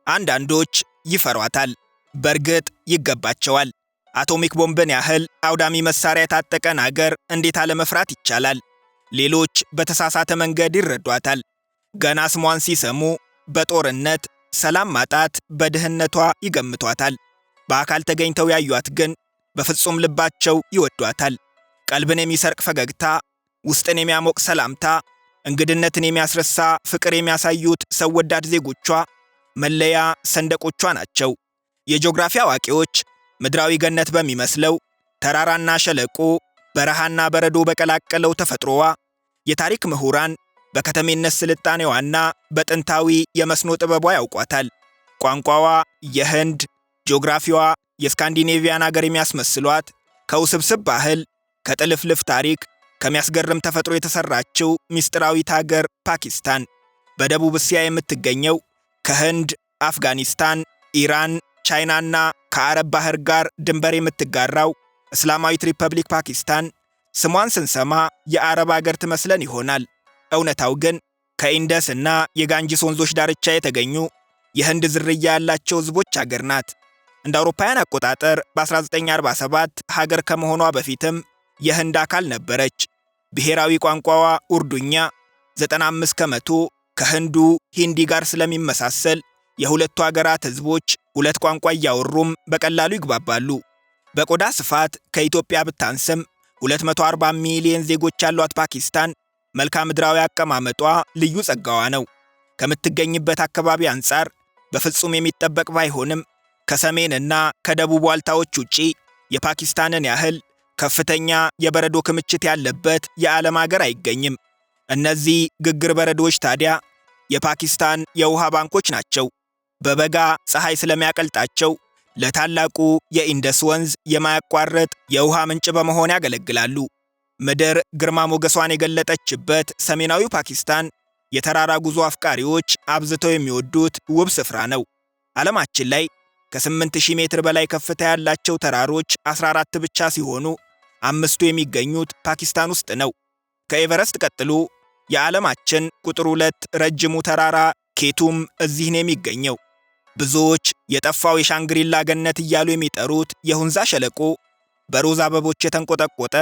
አንዳንዶች ይፈሯታል፣ በእርግጥ ይገባቸዋል። አቶሚክ ቦምብን ያህል አውዳሚ መሳሪያ የታጠቀን አገር እንዴት አለመፍራት ይቻላል? ሌሎች በተሳሳተ መንገድ ይረዷታል። ገና ስሟን ሲሰሙ በጦርነት ሰላም ማጣት፣ በድህነቷ ይገምቷታል። በአካል ተገኝተው ያዩት ግን በፍጹም ልባቸው ይወዷታል። ቀልብን የሚሰርቅ ፈገግታ፣ ውስጥን የሚያሞቅ ሰላምታ፣ እንግድነትን የሚያስረሳ ፍቅር የሚያሳዩት ሰው ወዳድ ዜጎቿ መለያ ሰንደቆቿ ናቸው። የጂኦግራፊ አዋቂዎች ምድራዊ ገነት በሚመስለው ተራራና ሸለቆ፣ በረሃና በረዶ በቀላቀለው ተፈጥሮዋ፣ የታሪክ ምሁራን በከተሜነት ስልጣኔዋና በጥንታዊ የመስኖ ጥበቧ ያውቋታል። ቋንቋዋ የህንድ፣ ጂኦግራፊዋ የስካንዲኔቪያን አገር የሚያስመስሏት፣ ከውስብስብ ባህል፣ ከጥልፍልፍ ታሪክ፣ ከሚያስገርም ተፈጥሮ የተሰራችው ሚስጥራዊት አገር ፓኪስታን በደቡብ እስያ የምትገኘው ከህንድ፣ አፍጋኒስታን፣ ኢራን፣ ቻይናና ከአረብ ባህር ጋር ድንበር የምትጋራው እስላማዊት ሪፐብሊክ ፓኪስታን ስሟን ስንሰማ የአረብ አገር ትመስለን ይሆናል። እውነታው ግን ከኢንደስ እና የጋንጂስ ወንዞች ዳርቻ የተገኙ የህንድ ዝርያ ያላቸው ህዝቦች አገር ናት። እንደ አውሮፓውያን አቆጣጠር በ1947 ሀገር ከመሆኗ በፊትም የህንድ አካል ነበረች። ብሔራዊ ቋንቋዋ ኡርዱኛ፣ 95 ከመቶ ከህንዱ ሂንዲ ጋር ስለሚመሳሰል የሁለቱ አገራት ህዝቦች ሁለት ቋንቋ እያወሩም በቀላሉ ይግባባሉ። በቆዳ ስፋት ከኢትዮጵያ ብታንስም 240 ሚሊዮን ዜጎች ያሏት ፓኪስታን መልክዓ ምድራዊ አቀማመጧ ልዩ ጸጋዋ ነው። ከምትገኝበት አካባቢ አንጻር በፍጹም የሚጠበቅ ባይሆንም ከሰሜንና ከደቡብ ዋልታዎች ውጪ የፓኪስታንን ያህል ከፍተኛ የበረዶ ክምችት ያለበት የዓለም አገር አይገኝም። እነዚህ ግግር በረዶዎች ታዲያ የፓኪስታን የውሃ ባንኮች ናቸው። በበጋ ፀሐይ ስለሚያቀልጣቸው ለታላቁ የኢንደስ ወንዝ የማያቋርጥ የውሃ ምንጭ በመሆን ያገለግላሉ። ምድር ግርማ ሞገሷን የገለጠችበት ሰሜናዊ ፓኪስታን የተራራ ጉዞ አፍቃሪዎች አብዝተው የሚወዱት ውብ ስፍራ ነው። ዓለማችን ላይ ከ8000 ሜትር በላይ ከፍታ ያላቸው ተራሮች 14 ብቻ ሲሆኑ 5ቱ የሚገኙት ፓኪስታን ውስጥ ነው። ከኤቨረስት ቀጥሎ የዓለማችን ቁጥር 2 ረጅሙ ተራራ ኬቱም እዚህ ነው የሚገኘው። ብዙዎች የጠፋው የሻንግሪላ ገነት እያሉ የሚጠሩት የሁንዛ ሸለቆ በሮዝ አበቦች የተንቆጠቆጠ፣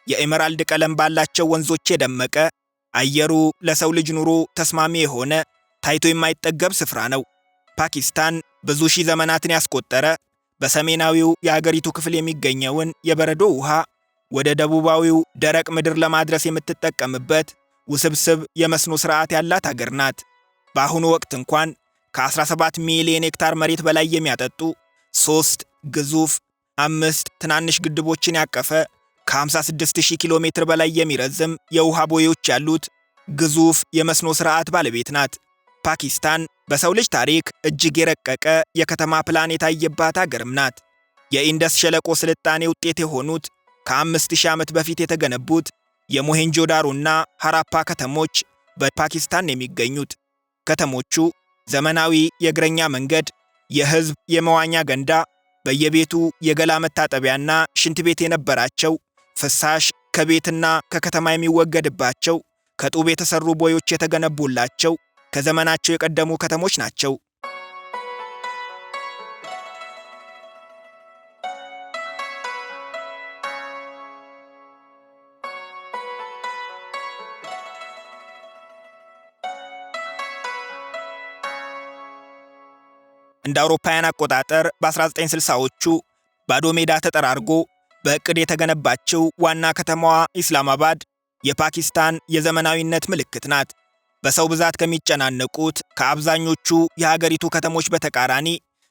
የኤመራልድ ቀለም ባላቸው ወንዞች የደመቀ፣ አየሩ ለሰው ልጅ ኑሮ ተስማሚ የሆነ ታይቶ የማይጠገብ ስፍራ ነው። ፓኪስታን ብዙ ሺህ ዘመናትን ያስቆጠረ በሰሜናዊው የአገሪቱ ክፍል የሚገኘውን የበረዶ ውሃ ወደ ደቡባዊው ደረቅ ምድር ለማድረስ የምትጠቀምበት ውስብስብ የመስኖ ሥርዓት ያላት አገር ናት። በአሁኑ ወቅት እንኳን ከ17 ሚሊዮን ሄክታር መሬት በላይ የሚያጠጡ 3 ግዙፍ 5 ትናንሽ ግድቦችን ያቀፈ ከ56000 ኪሎ ሜትር በላይ የሚረዝም የውሃ ቦዮች ያሉት ግዙፍ የመስኖ ሥርዓት ባለቤት ናት። ፓኪስታን በሰው ልጅ ታሪክ እጅግ የረቀቀ የከተማ ፕላን የታየባት አገርም ናት። የኢንደስ ሸለቆ ስልጣኔ ውጤት የሆኑት ከ5000 ዓመት በፊት የተገነቡት የሞሄንጆዳሮና ሐራፓ ከተሞች በፓኪስታን የሚገኙት። ከተሞቹ ዘመናዊ የእግረኛ መንገድ፣ የህዝብ የመዋኛ ገንዳ፣ በየቤቱ የገላ መታጠቢያና ሽንት ቤት የነበራቸው፣ ፍሳሽ ከቤትና ከከተማ የሚወገድባቸው ከጡብ የተሰሩ ቦዮች የተገነቡላቸው ከዘመናቸው የቀደሙ ከተሞች ናቸው። እንደ አውሮፓውያን አቆጣጠር በ1960ዎቹ ባዶ ሜዳ ተጠራርጎ በእቅድ የተገነባችው ዋና ከተማዋ ኢስላማባድ የፓኪስታን የዘመናዊነት ምልክት ናት። በሰው ብዛት ከሚጨናነቁት ከአብዛኞቹ የሀገሪቱ ከተሞች በተቃራኒ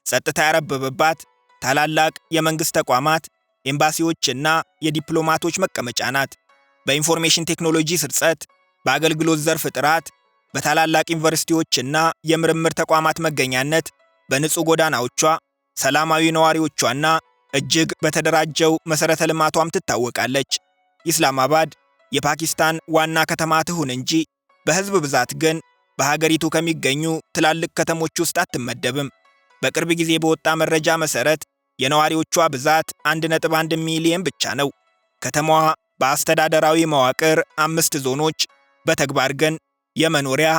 ጸጥታ ያረበበባት፣ ታላላቅ የመንግሥት ተቋማት፣ ኤምባሲዎችና የዲፕሎማቶች መቀመጫ ናት። በኢንፎርሜሽን ቴክኖሎጂ ስርጸት፣ በአገልግሎት ዘርፍ ጥራት፣ በታላላቅ ዩኒቨርሲቲዎችና የምርምር ተቋማት መገኛነት፣ በንጹህ ጎዳናዎቿ፣ ሰላማዊ ነዋሪዎቿና እጅግ በተደራጀው መሠረተ ልማቷም ትታወቃለች። ኢስላማባድ የፓኪስታን ዋና ከተማ ትሁን እንጂ በሕዝብ ብዛት ግን በሀገሪቱ ከሚገኙ ትላልቅ ከተሞች ውስጥ አትመደብም። በቅርብ ጊዜ በወጣ መረጃ መሠረት የነዋሪዎቿ ብዛት 1.1 ሚሊዮን ብቻ ነው። ከተማዋ በአስተዳደራዊ መዋቅር 5 ዞኖች፣ በተግባር ግን የመኖሪያ፣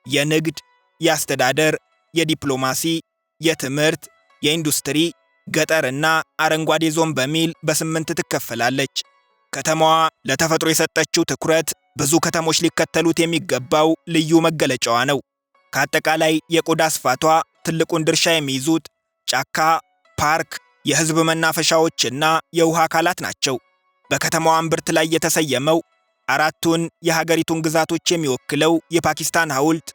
የንግድ፣ የአስተዳደር፣ የዲፕሎማሲ፣ የትምህርት፣ የኢንዱስትሪ፣ ገጠርና አረንጓዴ ዞን በሚል በ8 ትከፈላለች። ከተማዋ ለተፈጥሮ የሰጠችው ትኩረት ብዙ ከተሞች ሊከተሉት የሚገባው ልዩ መገለጫዋ ነው። ከአጠቃላይ የቆዳ ስፋቷ ትልቁን ድርሻ የሚይዙት ጫካ፣ ፓርክ፣ የህዝብ መናፈሻዎችና የውሃ አካላት ናቸው። በከተማዋ እምብርት ላይ የተሰየመው አራቱን የሀገሪቱን ግዛቶች የሚወክለው የፓኪስታን ሐውልት፣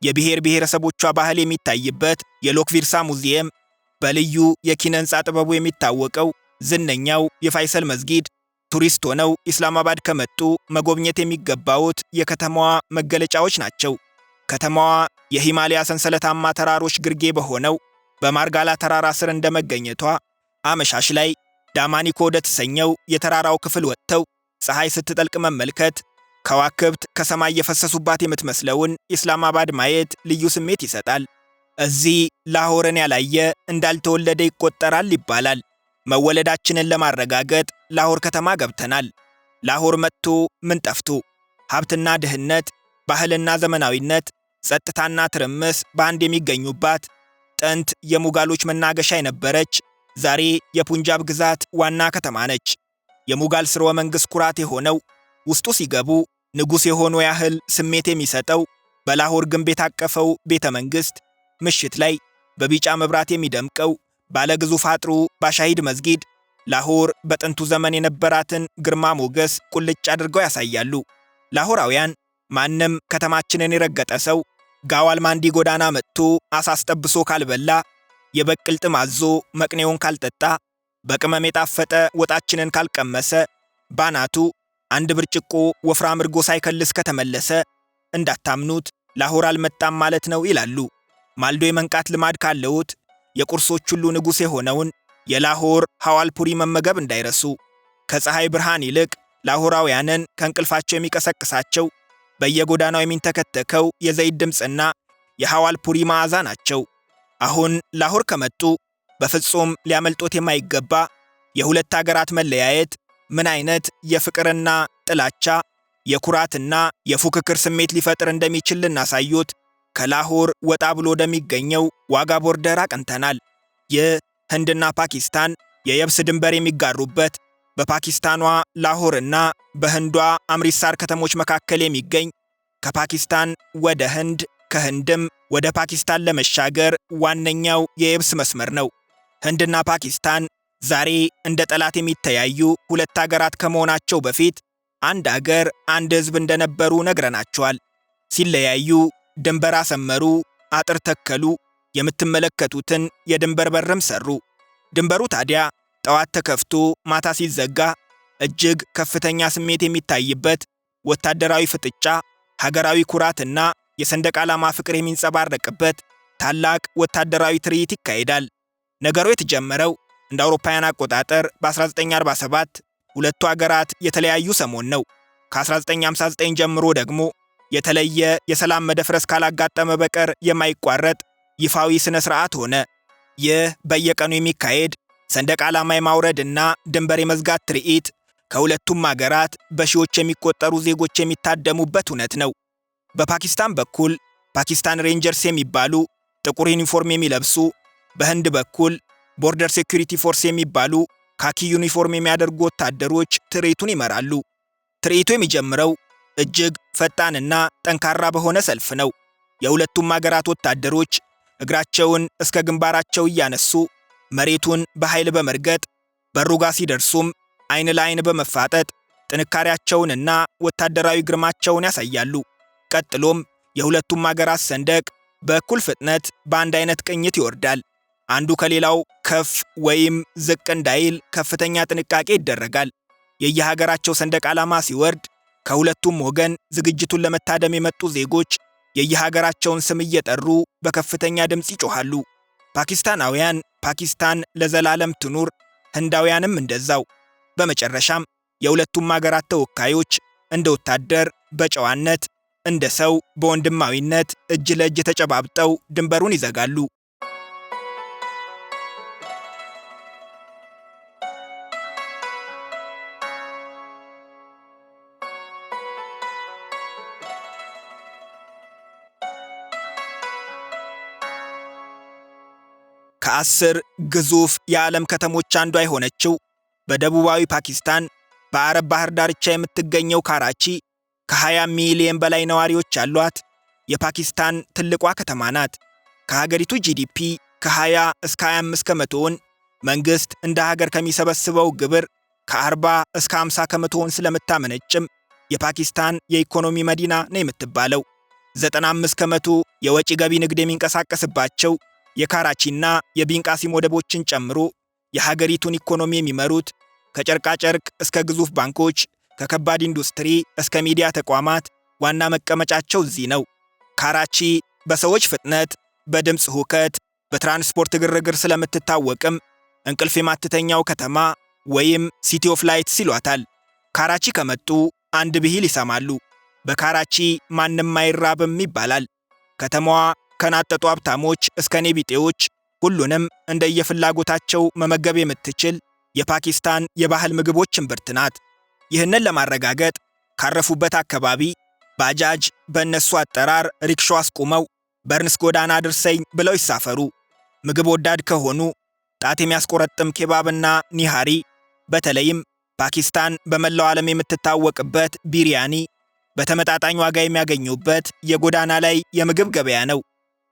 የብሔር ብሔረሰቦቿ ባህል የሚታይበት የሎክቪርሳ ሙዚየም፣ በልዩ የኪነ ሕንፃ ጥበቡ የሚታወቀው ዝነኛው የፋይሰል መስጊድ ቱሪስት ሆነው ኢስላማባድ ከመጡ መጎብኘት የሚገባውት የከተማዋ መገለጫዎች ናቸው። ከተማዋ የሂማሊያ ሰንሰለታማ ተራሮች ግርጌ በሆነው በማርጋላ ተራራ ስር እንደመገኘቷ አመሻሽ ላይ ዳማኒኮ ወደ ተሰኘው የተራራው ክፍል ወጥተው ፀሐይ ስትጠልቅ መመልከት፣ ከዋክብት ከሰማይ የፈሰሱባት የምትመስለውን ኢስላማባድ ማየት ልዩ ስሜት ይሰጣል። እዚህ ላሆርን ያላየ እንዳልተወለደ ይቆጠራል ይባላል። መወለዳችንን ለማረጋገጥ ላሆር ከተማ ገብተናል። ላሆር መጥቶ ምን ጠፍቶ? ሀብትና ድህነት፣ ባህልና ዘመናዊነት፣ ጸጥታና ትርምስ በአንድ የሚገኙባት ጥንት የሙጋሎች መናገሻ የነበረች ዛሬ የፑንጃብ ግዛት ዋና ከተማ ነች። የሙጋል ስርወ መንግሥት ኩራት የሆነው ውስጡ ሲገቡ ንጉሥ የሆኑ ያህል ስሜት የሚሰጠው በላሆር ግንብ የታቀፈው ቤተ መንግሥት፣ ምሽት ላይ በቢጫ መብራት የሚደምቀው ባለ ግዙፍ አጥሩ ባሻሂድ መስጊድ ላሆር በጥንቱ ዘመን የነበራትን ግርማ ሞገስ ቁልጭ አድርገው ያሳያሉ። ላሆራውያን ማንም ከተማችንን የረገጠ ሰው ጋዋል ማንዲ ጎዳና መጥቶ አሳስጠብሶ ካልበላ፣ የበቅል ጥም አዞ መቅኔውን ካልጠጣ፣ በቅመም የጣፈጠ ወጣችንን ካልቀመሰ፣ ባናቱ አንድ ብርጭቆ ወፍራም እርጎ ሳይከልስ ከተመለሰ እንዳታምኑት ላሆር አልመጣም ማለት ነው ይላሉ። ማልዶ የመንቃት ልማድ ካለውት የቁርሶች ሁሉ ንጉሥ የሆነውን የላሆር ሐዋልፑሪ መመገብ እንዳይረሱ። ከፀሐይ ብርሃን ይልቅ ላሆራውያንን ከእንቅልፋቸው የሚቀሰቅሳቸው በየጎዳናው የሚንተከተከው የዘይት ድምፅና የሐዋልፑሪ መዓዛ ናቸው። አሁን ላሆር ከመጡ በፍጹም ሊያመልጦት የማይገባ የሁለት አገራት መለያየት ምን አይነት የፍቅርና ጥላቻ፣ የኩራትና የፉክክር ስሜት ሊፈጥር እንደሚችል ልናሳዩት ከላሆር ወጣ ብሎ ወደሚገኘው ዋጋ ቦርደር አቅንተናል። ይህ ህንድና ፓኪስታን የየብስ ድንበር የሚጋሩበት በፓኪስታኗ ላሆርና በህንዷ አምሪትሳር ከተሞች መካከል የሚገኝ ከፓኪስታን ወደ ህንድ ከህንድም ወደ ፓኪስታን ለመሻገር ዋነኛው የየብስ መስመር ነው። ህንድና ፓኪስታን ዛሬ እንደ ጠላት የሚተያዩ ሁለት አገራት ከመሆናቸው በፊት አንድ አገር አንድ ህዝብ እንደነበሩ ነግረናቸዋል። ሲለያዩ ድንበር አሰመሩ፣ አጥር ተከሉ፣ የምትመለከቱትን የድንበር በርም ሰሩ። ድንበሩ ታዲያ ጠዋት ተከፍቶ ማታ ሲዘጋ እጅግ ከፍተኛ ስሜት የሚታይበት ወታደራዊ ፍጥጫ፣ ሀገራዊ ኩራትና የሰንደቅ ዓላማ ፍቅር የሚንጸባረቅበት ታላቅ ወታደራዊ ትርኢት ይካሄዳል። ነገሩ የተጀመረው እንደ አውሮፓውያን አቆጣጠር በ1947 ሁለቱ አገራት የተለያዩ ሰሞን ነው። ከ1959 ጀምሮ ደግሞ የተለየ የሰላም መደፍረስ ካላጋጠመ በቀር የማይቋረጥ ይፋዊ ስነ ስርዓት ሆነ። ይህ በየቀኑ የሚካሄድ ሰንደቅ ዓላማ የማውረድና ድንበር የመዝጋት ትርኢት ከሁለቱም አገራት በሺዎች የሚቆጠሩ ዜጎች የሚታደሙበት እውነት ነው። በፓኪስታን በኩል ፓኪስታን ሬንጀርስ የሚባሉ ጥቁር ዩኒፎርም የሚለብሱ፣ በህንድ በኩል ቦርደር ሴኩሪቲ ፎርስ የሚባሉ ካኪ ዩኒፎርም የሚያደርጉ ወታደሮች ትርኢቱን ይመራሉ። ትርኢቱ የሚጀምረው እጅግ ፈጣንና ጠንካራ በሆነ ሰልፍ ነው። የሁለቱም አገራት ወታደሮች እግራቸውን እስከ ግንባራቸው እያነሱ መሬቱን በኃይል በመርገጥ በሩ ጋር ሲደርሱም አይን ለአይን በመፋጠጥ ጥንካሬያቸውንና ወታደራዊ ግርማቸውን ያሳያሉ። ቀጥሎም የሁለቱም አገራት ሰንደቅ በእኩል ፍጥነት በአንድ አይነት ቅኝት ይወርዳል። አንዱ ከሌላው ከፍ ወይም ዝቅ እንዳይል ከፍተኛ ጥንቃቄ ይደረጋል። የየሀገራቸው ሰንደቅ ዓላማ ሲወርድ ከሁለቱም ወገን ዝግጅቱን ለመታደም የመጡ ዜጎች የየሀገራቸውን ስም እየጠሩ በከፍተኛ ድምፅ ይጮኻሉ። ፓኪስታናውያን ፓኪስታን ለዘላለም ትኑር፣ ህንዳውያንም እንደዛው። በመጨረሻም የሁለቱም አገራት ተወካዮች እንደ ወታደር በጨዋነት እንደ ሰው በወንድማዊነት እጅ ለእጅ ተጨባብጠው ድንበሩን ይዘጋሉ። ከ10 ግዙፍ የዓለም ከተሞች አንዷ የሆነችው በደቡባዊ ፓኪስታን በአረብ ባህር ዳርቻ የምትገኘው ካራቺ ከ20 ሚሊዮን በላይ ነዋሪዎች ያሏት የፓኪስታን ትልቋ ከተማ ናት። ከሀገሪቱ ጂዲፒ ከ20 እስከ 25 ከመቶውን መንግሥት እንደ ሀገር ከሚሰበስበው ግብር ከ40 እስከ 50 ከመቶውን ስለምታመነጭም የፓኪስታን የኢኮኖሚ መዲና ነው የምትባለው። 95 ከመቶ የወጪ ገቢ ንግድ የሚንቀሳቀስባቸው የካራቺና የቢንቃሲም ወደቦችን ጨምሮ የሀገሪቱን ኢኮኖሚ የሚመሩት ከጨርቃጨርቅ እስከ ግዙፍ ባንኮች፣ ከከባድ ኢንዱስትሪ እስከ ሚዲያ ተቋማት ዋና መቀመጫቸው እዚህ ነው። ካራቺ በሰዎች ፍጥነት፣ በድምፅ ሁከት፣ በትራንስፖርት ግርግር ስለምትታወቅም እንቅልፍ የማትተኛው ከተማ ወይም ሲቲ ኦፍ ላይትስ ይሏታል። ካራቺ ከመጡ አንድ ብሂል ይሰማሉ። በካራቺ ማንም አይራብም ይባላል። ከተማዋ ከናጠጡ ሀብታሞች እስከ ኔቢጤዎች ሁሉንም እንደየፍላጎታቸው መመገብ የምትችል የፓኪስታን የባህል ምግቦች እምብርት ናት። ይህንን ለማረጋገጥ ካረፉበት አካባቢ ባጃጅ በእነሱ አጠራር ሪክሾ አስቁመው በርንስ ጎዳና አድርሰኝ ብለው ይሳፈሩ። ምግብ ወዳድ ከሆኑ ጣት የሚያስቆረጥም ኬባብና ኒሃሪ፣ በተለይም ፓኪስታን በመላው ዓለም የምትታወቅበት ቢሪያኒ በተመጣጣኝ ዋጋ የሚያገኙበት የጎዳና ላይ የምግብ ገበያ ነው።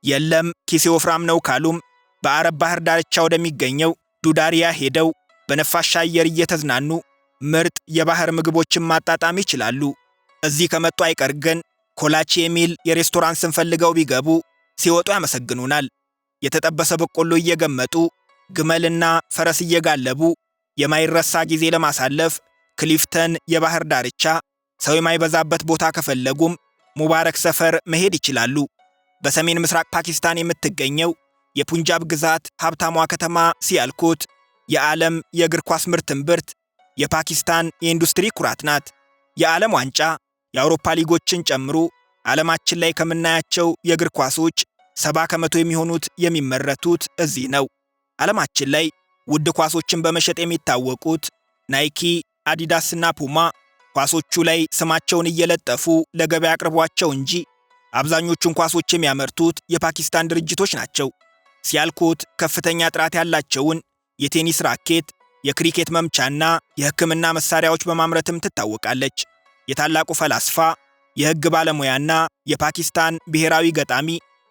የለም ኪሴ ወፍራም ነው ካሉም በአረብ ባህር ዳርቻ ወደሚገኘው ዱዳሪያ ሄደው በነፋሻ አየር እየተዝናኑ ምርጥ የባህር ምግቦችን ማጣጣም ይችላሉ። እዚህ ከመጡ አይቀር ግን ኮላቺ የሚል የሬስቶራንት ስም ፈልገው ቢገቡ ሲወጡ ያመሰግኑናል። የተጠበሰ በቆሎ እየገመጡ ግመልና ፈረስ እየጋለቡ የማይረሳ ጊዜ ለማሳለፍ ክሊፍተን የባህር ዳርቻ ሰው የማይበዛበት ቦታ ከፈለጉም ሙባረክ ሰፈር መሄድ ይችላሉ። በሰሜን ምስራቅ ፓኪስታን የምትገኘው የፑንጃብ ግዛት ሀብታሟ ከተማ ሲያልኮት የዓለም የእግር ኳስ ምርት እምብርት፣ የፓኪስታን የኢንዱስትሪ ኩራት ናት። የዓለም ዋንጫ፣ የአውሮፓ ሊጎችን ጨምሮ ዓለማችን ላይ ከምናያቸው የእግር ኳሶች 70 ከመቶ የሚሆኑት የሚመረቱት እዚህ ነው። ዓለማችን ላይ ውድ ኳሶችን በመሸጥ የሚታወቁት ናይኪ፣ አዲዳስና ፑማ ኳሶቹ ላይ ስማቸውን እየለጠፉ ለገበያ አቅርቧቸው እንጂ አብዛኞቹን ኳሶች የሚያመርቱት የፓኪስታን ድርጅቶች ናቸው። ሲያልኮት ከፍተኛ ጥራት ያላቸውን የቴኒስ ራኬት፣ የክሪኬት መምቻና የሕክምና መሳሪያዎች በማምረትም ትታወቃለች። የታላቁ ፈላስፋ የሕግ ባለሙያና የፓኪስታን ብሔራዊ ገጣሚ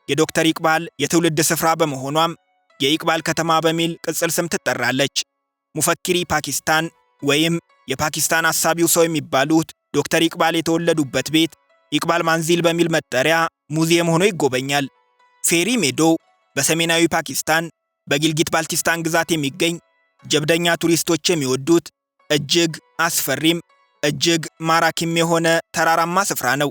የዶክተር ኢቅባል የትውልድ ስፍራ በመሆኗም የኢቅባል ከተማ በሚል ቅጽል ስም ትጠራለች። ሙፈኪሪ ፓኪስታን ወይም የፓኪስታን አሳቢው ሰው የሚባሉት ዶክተር ኢቅባል የተወለዱበት ቤት ኢቅባል ማንዚል በሚል መጠሪያ ሙዚየም ሆኖ ይጎበኛል። ፌሪ ሜዶ በሰሜናዊ ፓኪስታን በጊልጊት ባልቲስታን ግዛት የሚገኝ ጀብደኛ ቱሪስቶች የሚወዱት እጅግ አስፈሪም እጅግ ማራኪም የሆነ ተራራማ ስፍራ ነው።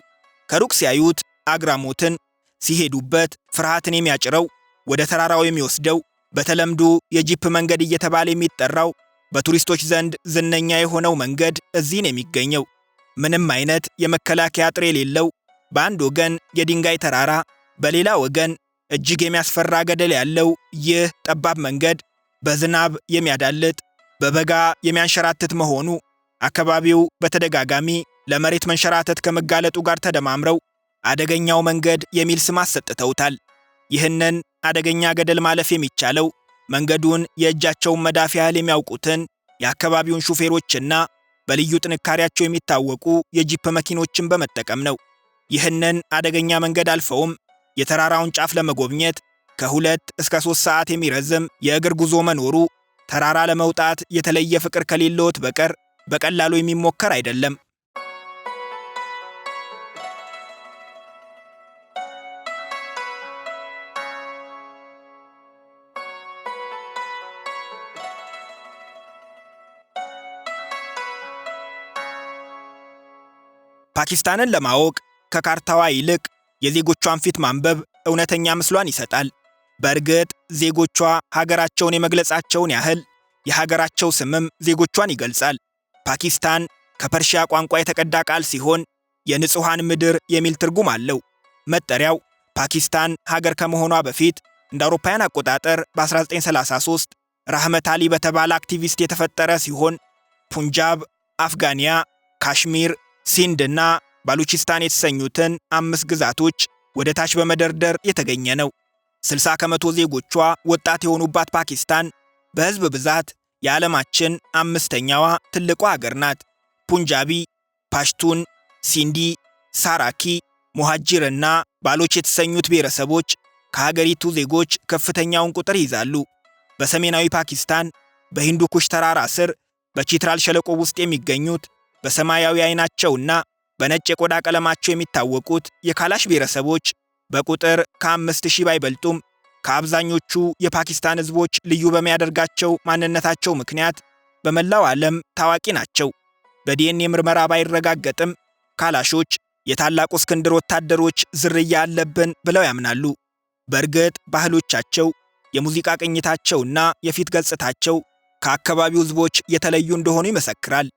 ከሩቅ ሲያዩት አግራሞትን፣ ሲሄዱበት ፍርሃትን የሚያጭረው ወደ ተራራው የሚወስደው በተለምዶ የጂፕ መንገድ እየተባለ የሚጠራው በቱሪስቶች ዘንድ ዝነኛ የሆነው መንገድ እዚህ ነው የሚገኘው። ምንም አይነት የመከላከያ አጥር የሌለው በአንድ ወገን የድንጋይ ተራራ፣ በሌላ ወገን እጅግ የሚያስፈራ ገደል ያለው ይህ ጠባብ መንገድ በዝናብ የሚያዳልጥ በበጋ የሚያንሸራትት መሆኑ አካባቢው በተደጋጋሚ ለመሬት መንሸራተት ከመጋለጡ ጋር ተደማምረው አደገኛው መንገድ የሚል ስም አሰጥተውታል። ይህንን አደገኛ ገደል ማለፍ የሚቻለው መንገዱን የእጃቸውን መዳፍ ያህል የሚያውቁትን የአካባቢውን ሹፌሮችና በልዩ ጥንካሬያቸው የሚታወቁ የጂፕ መኪኖችን በመጠቀም ነው። ይህንን አደገኛ መንገድ አልፈውም የተራራውን ጫፍ ለመጎብኘት ከ2 እስከ 3 ሰዓት የሚረዝም የእግር ጉዞ መኖሩ ተራራ ለመውጣት የተለየ ፍቅር ከሌለዎት በቀር በቀላሉ የሚሞከር አይደለም። ፓኪስታንን ለማወቅ ከካርታዋ ይልቅ የዜጎቿን ፊት ማንበብ እውነተኛ ምስሏን ይሰጣል። በእርግጥ ዜጎቿ ሀገራቸውን የመግለጻቸውን ያህል የሀገራቸው ስምም ዜጎቿን ይገልጻል። ፓኪስታን ከፐርሺያ ቋንቋ የተቀዳ ቃል ሲሆን የንጹሐን ምድር የሚል ትርጉም አለው። መጠሪያው ፓኪስታን ሀገር ከመሆኗ በፊት እንደ አውሮፓውያን አቆጣጠር በ1933 ራህመት አሊ በተባለ አክቲቪስት የተፈጠረ ሲሆን ፑንጃብ፣ አፍጋኒያ፣ ካሽሚር፣ ሲንድ እና ባሉቺስታን የተሰኙትን 5 ግዛቶች ወደ ታች በመደርደር የተገኘ ነው። 60 ከመቶ ዜጎቿ ወጣት የሆኑባት ፓኪስታን በህዝብ ብዛት የዓለማችን አምስተኛዋ ትልቋ ሀገር ናት። ፑንጃቢ፣ ፓሽቱን፣ ሲንዲ፣ ሳራኪ፣ ሙሃጂር እና ባሎች የተሰኙት ብሔረሰቦች ከሀገሪቱ ዜጎች ከፍተኛውን ቁጥር ይይዛሉ። በሰሜናዊ ፓኪስታን በሂንዱ ኩሽ ተራራ ስር በቺትራል ሸለቆ ውስጥ የሚገኙት በሰማያዊ አይናቸውና በነጭ የቆዳ ቀለማቸው የሚታወቁት የካላሽ ብሔረሰቦች በቁጥር ከ5000 ባይበልጡም ከአብዛኞቹ የፓኪስታን ህዝቦች ልዩ በሚያደርጋቸው ማንነታቸው ምክንያት በመላው ዓለም ታዋቂ ናቸው። በዲኤንኤ ምርመራ ባይረጋገጥም ካላሾች የታላቁ እስክንድር ወታደሮች ዝርያ አለብን ብለው ያምናሉ። በእርግጥ ባህሎቻቸው፣ የሙዚቃ ቅኝታቸውና የፊት ገጽታቸው ከአካባቢው ህዝቦች የተለዩ እንደሆኑ ይመሰክራል።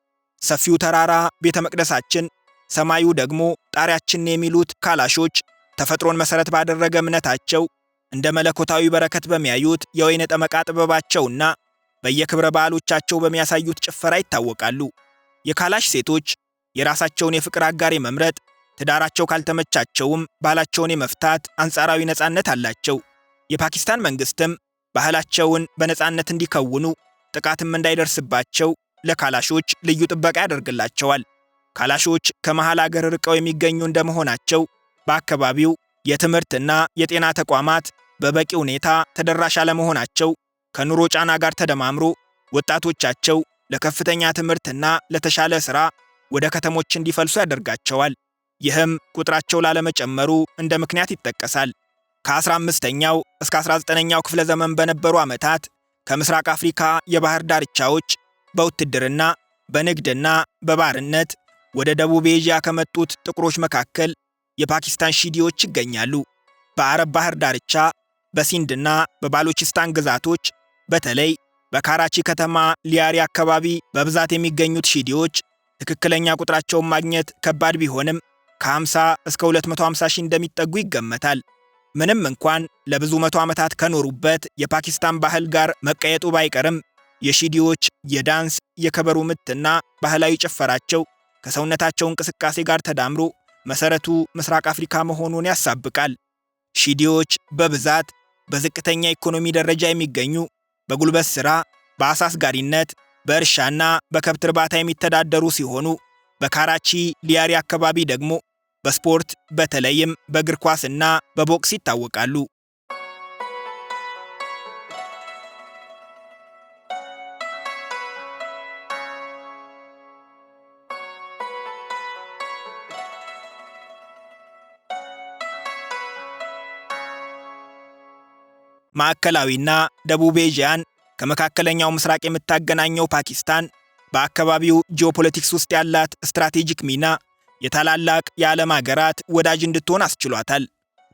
ሰፊው ተራራ ቤተ መቅደሳችን፣ ሰማዩ ደግሞ ጣሪያችን የሚሉት ካላሾች ተፈጥሮን መሰረት ባደረገ እምነታቸው እንደ መለኮታዊ በረከት በሚያዩት የወይን ጠመቃ ጥበባቸውና በየክብረ በዓሎቻቸው በሚያሳዩት ጭፈራ ይታወቃሉ። የካላሽ ሴቶች የራሳቸውን የፍቅር አጋር የመምረጥ፣ ትዳራቸው ካልተመቻቸውም ባላቸውን የመፍታት አንጻራዊ ነፃነት አላቸው። የፓኪስታን መንግስትም ባህላቸውን በነፃነት እንዲከውኑ ጥቃትም እንዳይደርስባቸው ለካላሾች ልዩ ጥበቃ ያደርግላቸዋል። ካላሾች ከመሃል አገር ርቀው የሚገኙ እንደመሆናቸው በአካባቢው የትምህርትና የጤና ተቋማት በበቂ ሁኔታ ተደራሽ አለመሆናቸው ከኑሮ ጫና ጋር ተደማምሮ ወጣቶቻቸው ለከፍተኛ ትምህርትና ለተሻለ ሥራ ወደ ከተሞች እንዲፈልሱ ያደርጋቸዋል። ይህም ቁጥራቸው ላለመጨመሩ እንደ ምክንያት ይጠቀሳል። ከ15ኛው እስከ 19ኛው ክፍለ ዘመን በነበሩ ዓመታት ከምስራቅ አፍሪካ የባህር ዳርቻዎች በውትድርና በንግድና በባርነት ወደ ደቡብ ኤዥያ ከመጡት ጥቁሮች መካከል የፓኪስታን ሺዲዎች ይገኛሉ። በአረብ ባህር ዳርቻ በሲንድና በባሎቺስታን ግዛቶች በተለይ በካራቺ ከተማ ሊያሪ አካባቢ በብዛት የሚገኙት ሺዲዎች ትክክለኛ ቁጥራቸውን ማግኘት ከባድ ቢሆንም ከ50 እስከ 250 ሺህ እንደሚጠጉ ይገመታል። ምንም እንኳን ለብዙ መቶ ዓመታት ከኖሩበት የፓኪስታን ባህል ጋር መቀየጡ ባይቀርም የሺዲዎች የዳንስ የከበሮ ምትና ባህላዊ ጭፈራቸው ከሰውነታቸው እንቅስቃሴ ጋር ተዳምሮ መሰረቱ ምስራቅ አፍሪካ መሆኑን ያሳብቃል። ሺዲዎች በብዛት በዝቅተኛ ኢኮኖሚ ደረጃ የሚገኙ፣ በጉልበት ሥራ፣ በአሳ አስጋሪነት፣ በእርሻና በከብት እርባታ የሚተዳደሩ ሲሆኑ በካራቺ ሊያሪ አካባቢ ደግሞ በስፖርት በተለይም በእግር ኳስና በቦክስ ይታወቃሉ። ማዕከላዊና ደቡብ ኤዥያን ከመካከለኛው ምስራቅ የምታገናኘው ፓኪስታን በአካባቢው ጂኦፖለቲክስ ውስጥ ያላት ስትራቴጂክ ሚና የታላላቅ የዓለም አገራት ወዳጅ እንድትሆን አስችሏታል።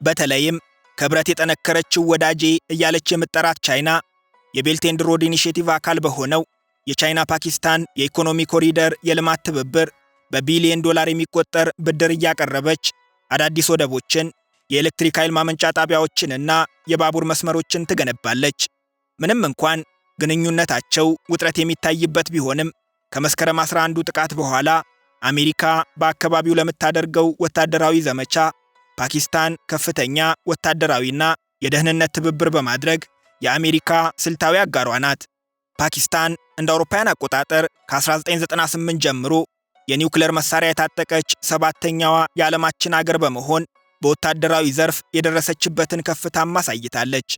በተለይም ከብረት የጠነከረችው ወዳጄ እያለች የምትጠራት ቻይና የቤልት ኤንድ ሮድ ኢኒሼቲቭ አካል በሆነው የቻይና ፓኪስታን የኢኮኖሚ ኮሪደር የልማት ትብብር በቢሊየን ዶላር የሚቆጠር ብድር እያቀረበች አዳዲስ ወደቦችን፣ የኤሌክትሪክ ኃይል ማመንጫ ጣቢያዎችንና የባቡር መስመሮችን ትገነባለች። ምንም እንኳን ግንኙነታቸው ውጥረት የሚታይበት ቢሆንም ከመስከረም 11 ጥቃት በኋላ አሜሪካ በአካባቢው ለምታደርገው ወታደራዊ ዘመቻ ፓኪስታን ከፍተኛ ወታደራዊና የደህንነት ትብብር በማድረግ የአሜሪካ ስልታዊ አጋሯ ናት። ፓኪስታን እንደ አውሮፓውያን አቆጣጠር ከ1998 ጀምሮ የኒውክሌር መሳሪያ የታጠቀች ሰባተኛዋ የዓለማችን አገር በመሆን በወታደራዊ ዘርፍ የደረሰችበትን ከፍታም አሳይታለች።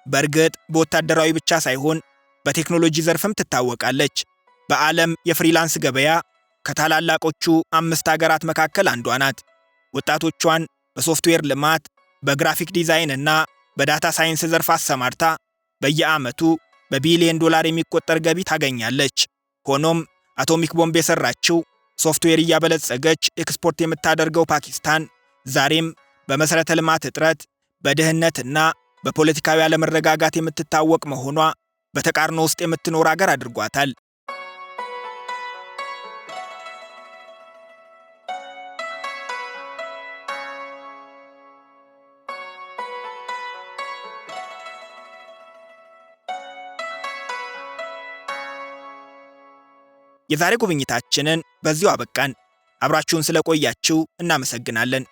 በእርግጥ በወታደራዊ ብቻ ሳይሆን በቴክኖሎጂ ዘርፍም ትታወቃለች። በዓለም የፍሪላንስ ገበያ ከታላላቆቹ 5 አገራት መካከል አንዷ ናት። ወጣቶቿን በሶፍትዌር ልማት፣ በግራፊክ ዲዛይን እና በዳታ ሳይንስ ዘርፍ አሰማርታ በየዓመቱ በቢሊየን ዶላር የሚቆጠር ገቢ ታገኛለች። ሆኖም አቶሚክ ቦምብ የሰራችው ሶፍትዌር እያበለጸገች ኤክስፖርት የምታደርገው ፓኪስታን ዛሬም በመሠረተ ልማት እጥረት፣ በድህነትና በፖለቲካዊ አለመረጋጋት የምትታወቅ መሆኗ በተቃርኖ ውስጥ የምትኖር አገር አድርጓታል። የዛሬ ጉብኝታችንን በዚሁ አበቃን። አብራችሁን ስለቆያችሁ እናመሰግናለን።